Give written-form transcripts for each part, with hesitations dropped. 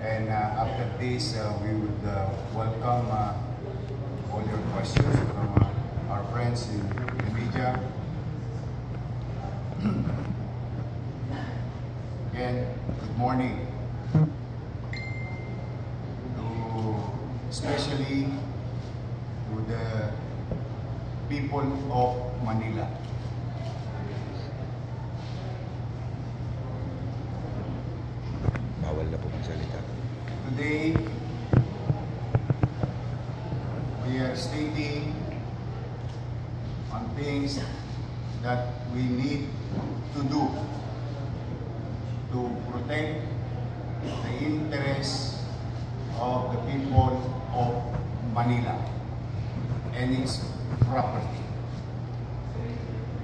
And after this, we would welcome all your questions from our friends in the media. Again, good morning. Especially to the people of Manila. Bawal na po magsalita. Today, we are stating on things that we need to do to protect the interests of the people of Manila and its property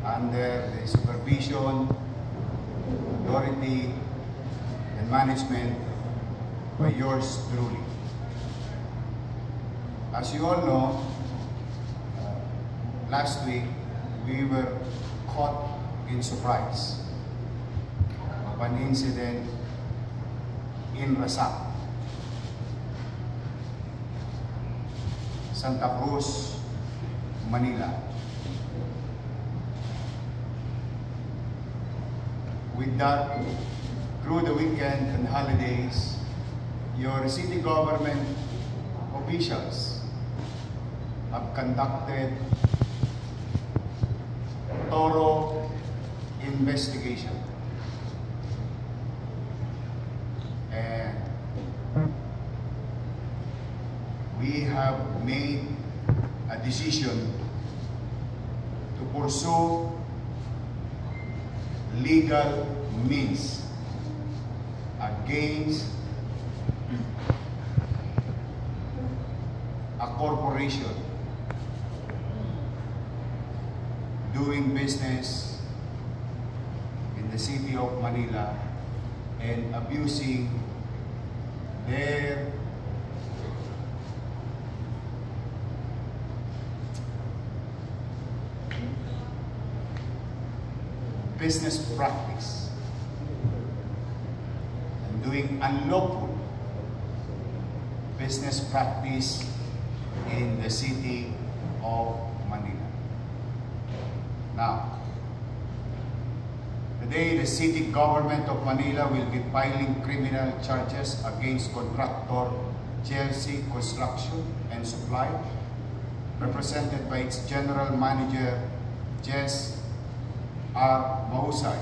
under the supervision, authority, and management by yours truly. As you all know, last week we were caught in surprise of an incident in Rasak, Santa Cruz, Manila. With that, through the weekend and holidays, your city government officials have conducted thorough investigation. And we have made a decision to pursue legal means against a corporation doing business in the city of Manila and abusing their business practice and doing unlawful business practice in the city of Manila. Now, today the city government of Manila will be filing criminal charges against contractor Chelsea Construction and Supply, represented by its general manager Jess R. Mahusay,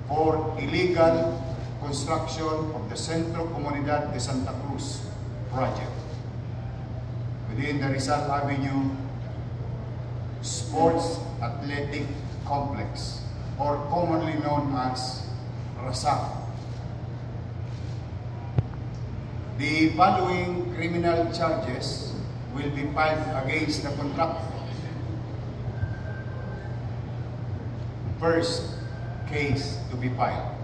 for illegal construction of the Centro Comunidad de Santa Cruz project within the Rizal Avenue Sports Athletic Complex, or commonly known as Rasak. The following criminal charges will be filed against the contractor. First case to be filed: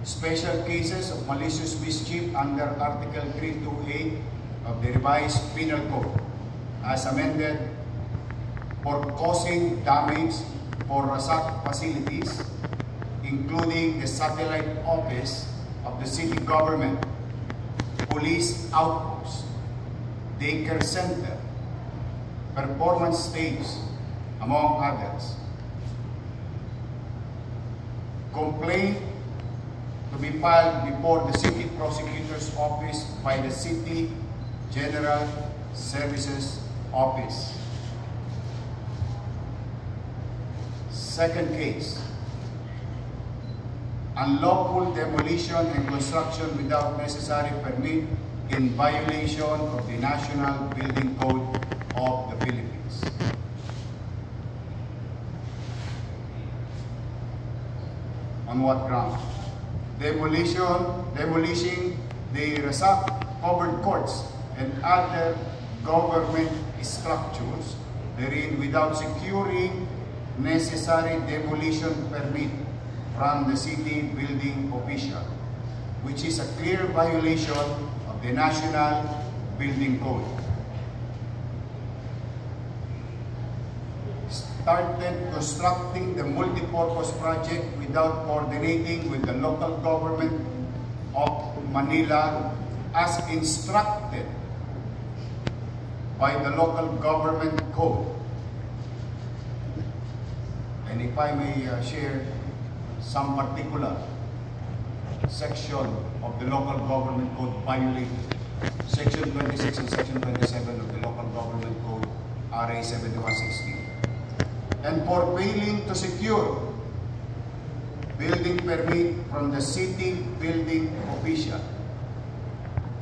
special cases of malicious mischief under Article 328 of the revised Penal Code as amended, for causing damage for Rasak facilities, including the satellite office of the city government, police outpost, daycare center, performance stage, among others. Complaint to be filed before the City Prosecutor's Office by the City General Services Office. Second case: unlawful demolition and construction without necessary permit in violation of the National Building Code of the Philippines. On what ground? Demolishing the Rasak covered courts and other government structures therein without securing necessary demolition permit from the city building official, which is a clear violation of the National Building Code. Started constructing the multi-purpose project without coordinating with the local government office Manila as instructed by the local government code. And if I may share some particular section of the local government code violated, Section 26 and Section 27 of the local government code, RA 7116. And for failing to secure building permit from the city building official,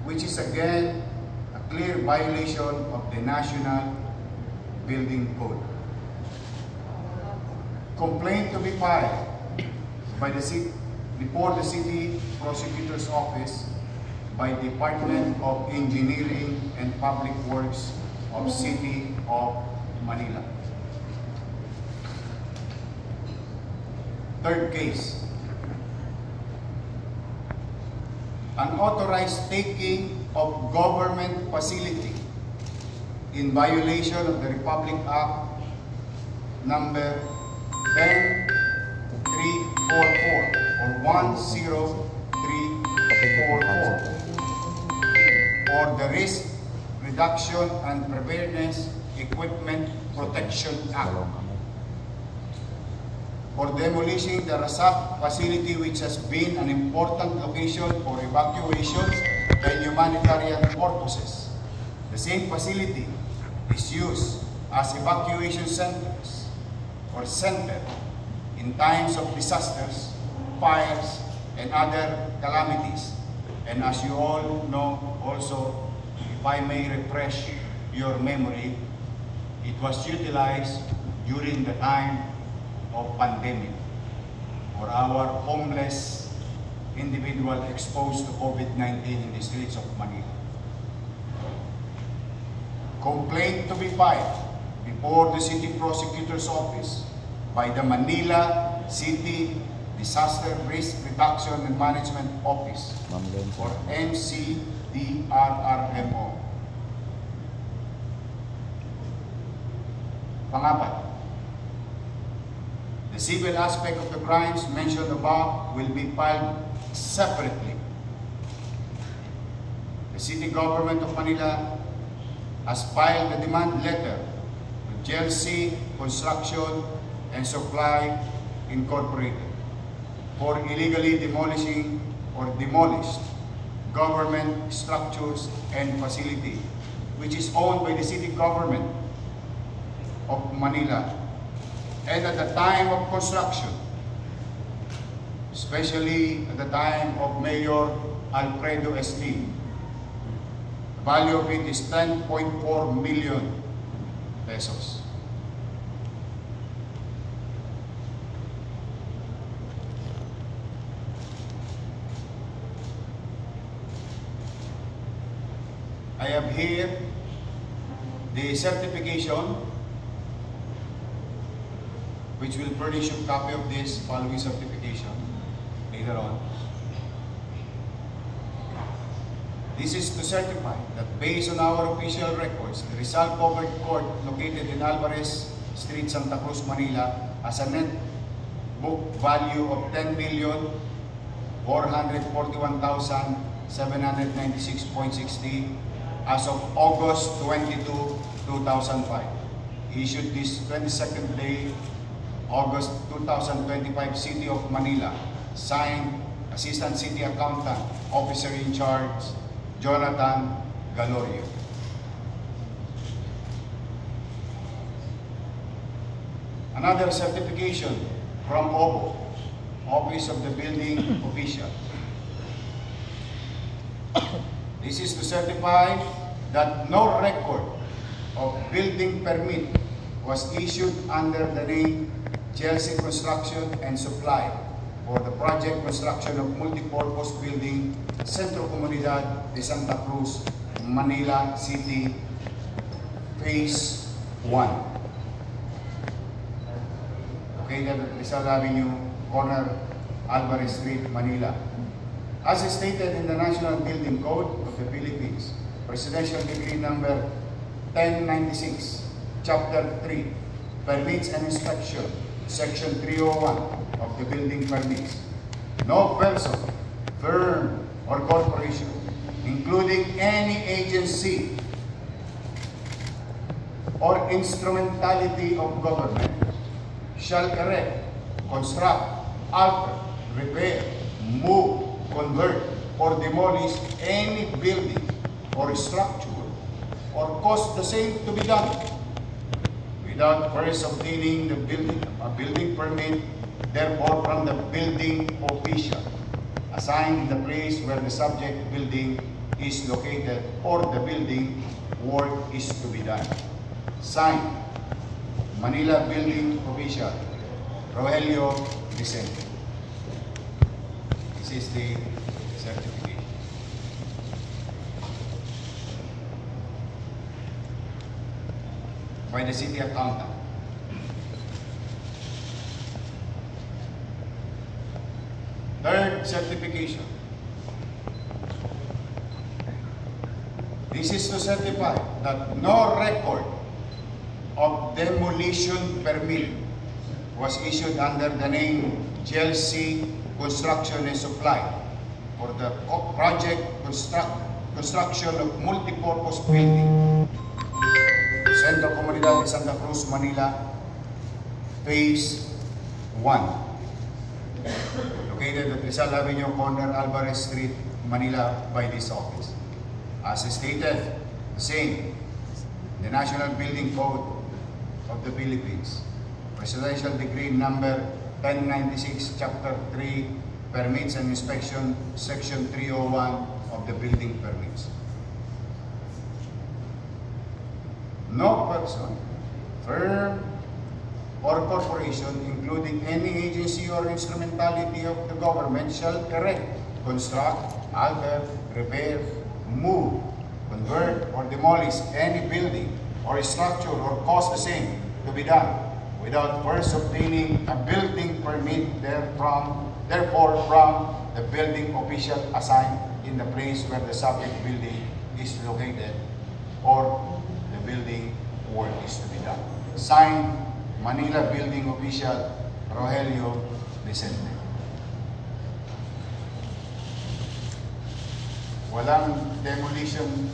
which is again a clear violation of the National Building Code. Complaint to be filed by the city, before the City Prosecutor's Office by Department of Engineering and Public Works of City of Manila. Third case, unauthorized taking of government facility in violation of the Republic Act number 10344 or 10344 or the Risk Reduction and Preparedness Equipment Protection Act for demolishing the Rasak facility, which has been an important location for evacuations and humanitarian purposes. The same facility is used as evacuation centers or center in times of disasters, fires, and other calamities. And as you all know also, if I may refresh your memory, it was utilized during the time of pandemic for our homeless individual exposed to COVID-19 in the streets of Manila. Complaint to be filed before the City Prosecutor's Office by the Manila City Disaster Risk Reduction and Management Office or MCDRRMO. Pangapat, the civil aspect of the crimes mentioned above will be filed separately. The City Government of Manila has filed a demand letter to GLC Construction and Supply Incorporated for illegally demolishing or demolished government structures and facility, which is owned by the City Government of Manila. And at the time of construction, especially at the time of Mayor Alfredo Esti, the value of it is 10.4 million pesos. I have here the certification, which will furnish a copy of this following certification later on. This is to certify that based on our official records, the Rizal Covered Court located in Alvarez Street, Santa Cruz, Manila has a net book value of 10,441,796.60 as of August 22, 2005. Issued this 22nd day August 2025, City of Manila. Signed, Assistant City Accountant, Officer in Charge, Jonathan Galorio. Another certification from OBO, Office of the Building Official. This is to certify that no record of building permit was issued under the name GLC Construction and Supply for the project construction of multipurpose building Centro Comunidad de Santa Cruz, Manila City, Phase 1. Located at Rizal Avenue, corner Alvarez Street, Manila. As stated in the National Building Code of the Philippines, Presidential Decree number 1096, Chapter 3, Permits and Inspection, Section 301 of the Building Permits. No person, firm, or corporation, including any agency or instrumentality of government, shall erect, construct, alter, repair, move, convert, or demolish any building or structure or cause the same to be done without first obtaining a building permit, therefore from the building official assigned in the place where the subject building is located or the building work is to be done. Signed, Manila Building Official, Rogelio Vicente. This is the certification. By the city accountant. Third certification. This is to certify that no record of demolition permit was issued under the name GLC Construction and Supply for the project construction of multipurpose building, Centro Comunidad de Santa Cruz, Manila, Phase 1, located at Rizal Avenue, corner Alvarez Street, Manila, by this office. As stated, the same, the National Building Code of the Philippines, Presidential Decree number 1096, Chapter 3, Permits and Inspection, Section 301 of the Building Permits. No person, firm, or corporation, including any agency or instrumentality of the government, shall erect, construct, alter, repair, move, convert, or demolish any building or structure or cause the same to be done without first obtaining a building permit therefore from the building official assigned in the place where the subject building is located or the building work is to be done. Signed, Manila Building Official, Rogelio Vicente. Walang demolition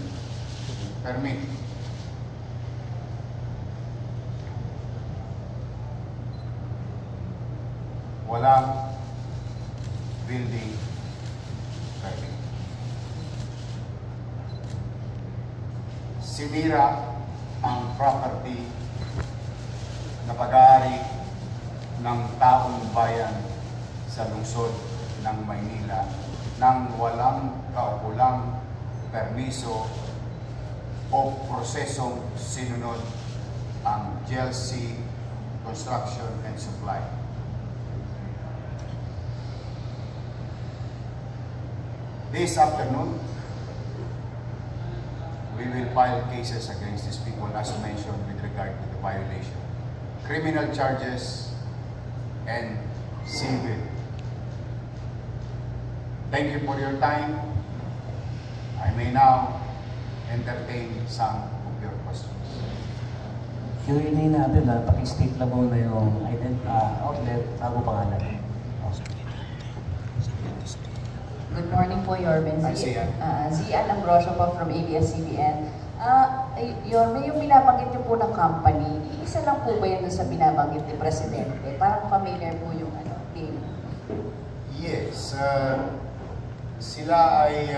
permit. Walang building permit. Sinira ang property na pag-aari ng taong bayan sa lungsod ng Maynila nang walang kaukulang permiso o prosesong sinunod ang GLC Construction and Supply. This afternoon, we will file cases against these people as mentioned with regard to the violation, criminal charges, and civil. Thank you for your time. I may now entertain some of your questions. Q&A natin paki-state lang muna yung outlet bago pangalan. Good morning po, Yorben. Zian Ambrosio po from ABS-CBN. Yorben, yung binabanggit niyo po ng company, isa lang po ba yan sa binabanggit ni Presidente? Parang familiar po yung team. Yes. Sila ay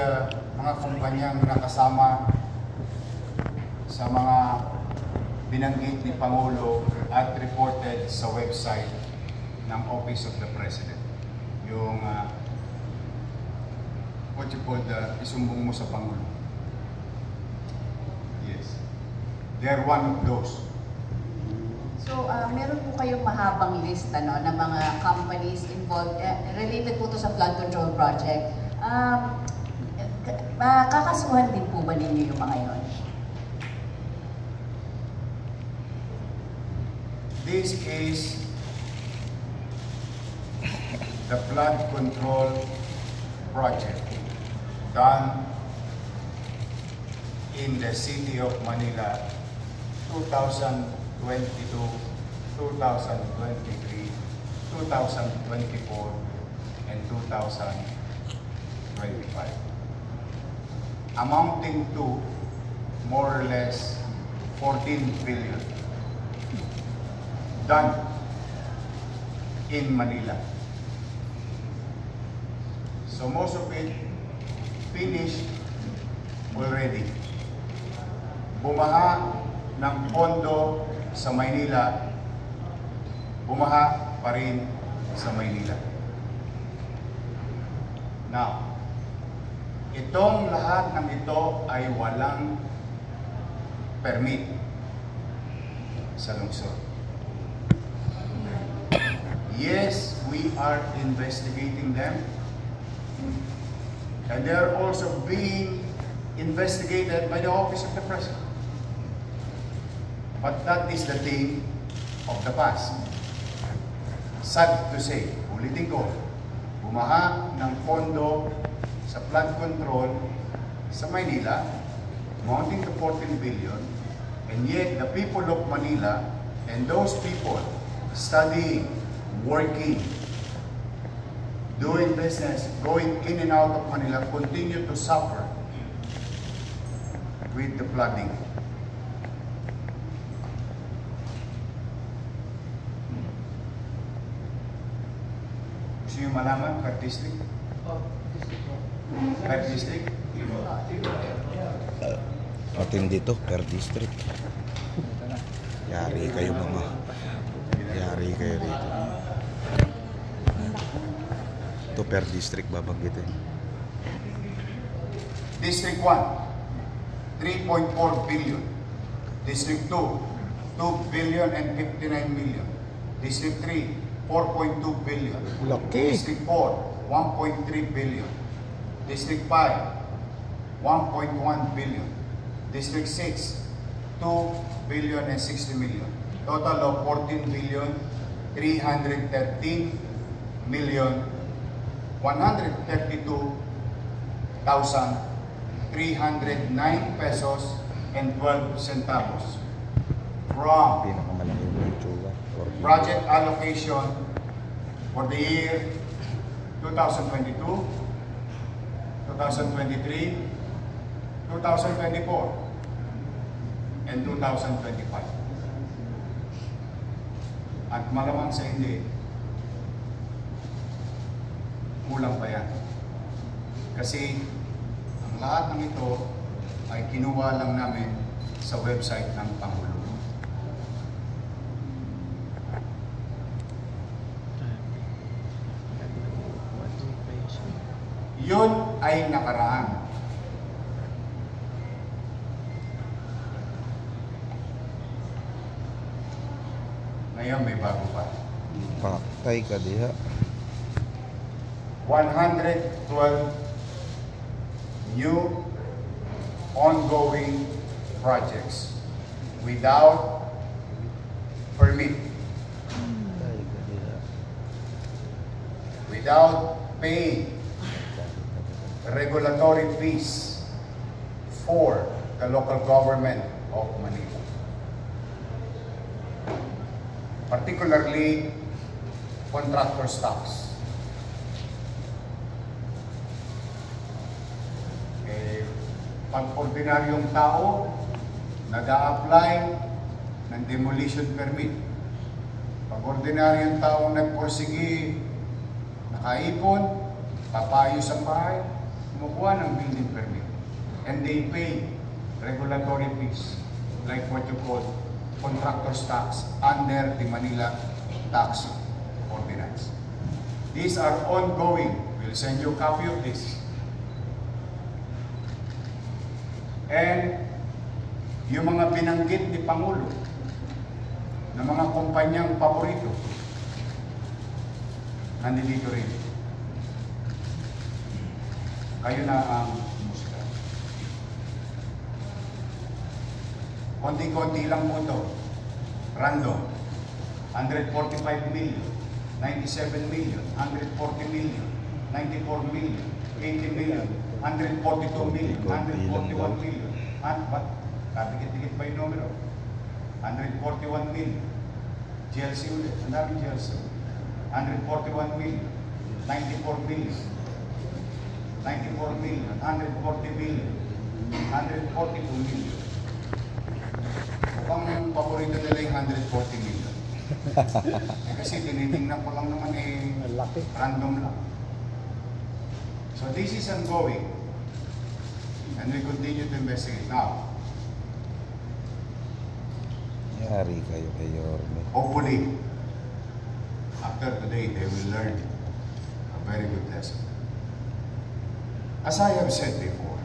mga kumpanyang nakasama sa mga binanggit ni Pangulo at reported sa website ng Office of the President. Yung what you call isumbong mo sa Pangulo. Yes. They're one of those. So, meron po kayong mahabang list ng mga companies involved, related po to sa flood control project. Makakasuhan din po ba ninyo yung mga yon? This is the flood control project done in the city of Manila 2022, 2023, 2024, and 2025. 2025, amounting to more or less 14 billion done in Manila. So most of it finished already. Bumaha ng pondo sa Maynila, bumaha pa rin sa Maynila. Now, itong lahat ng ito ay walang permit sa lungsod. Yes, we are investigating them, and they are also being investigated by the Office of the President. But that is the thing of the past. Sad to say, ulitin ko, bumaha ng pondo sa flood control sa Maynila, amounting to 14 billion, and yet the people of Manila and those people studying, working, doing business, going in and out of Manila continue to suffer with the flooding. Gusto nyo malaman per district? Per district? Matindi to, per district. Yari kayo mama. Yari kayo dito. Ito per district babanggitin. District 1, 3.4 billion. District 2, 2 billion and 59 million. District 3, 4.2 billion. Laki. District 4, 1.3 billion. District 5, 1.1 billion. District 6, 2 billion and 60 million. Total of 14 billion, 313 million, 132,309 pesos and 12 centavos from Pinakamalaki yung itsura. project allocation for the year 2022, 2023, 2024, and 2025. At malamang sa hindi, kulang pa yan. Kasi ang lahat ng ito ay kinuha lang namin sa website ng Pangulo. Yun ay nakaraan. Ngayon may bago pa. Paktay ka diha. 112 new ongoing projects without permit, Paktay ka diha. without paying regulatory fees for the local government of Manila. Particularly contractor's tax. Pag ordinaryong tao nag-a-apply ng demolition permit, pag ordinaryong tao nagporsigi, nakaipon, papayos ang bahay, kumukuha ng building permit. And they pay regulatory fees like what you call contractor's tax under the Manila Tax Ordinance. These are ongoing. We'll send you a copy of this. And yung mga binanggit ni Pangulo na mga kumpanyang paborito, nandito rin. Kayo na ang musika. Konti-konti lang po ito. Random. 145 million, 97 million, 140 million, 94 million, 80 million, 142 million, 141 million. Ba't? Katikit-tikit pa yung numero. 141 million. GLC ulit. Ang daming GLC. 141 million. 94 million. 94 million, 140 million, 142 million. Mukhang paborito nila yung 140 million. Kasi tinitingnan ko lang naman random lang. So this is ongoing. And we continue to investigate. Now, Yari kayo kay Yorme. hopefully, after today, they will learn a very good lesson. As I have said before,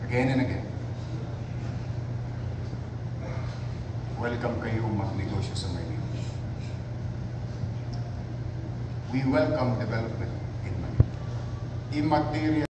again and again, welcome kayo magnegosyo sa Maynila. We welcome development in Manila. Immaterial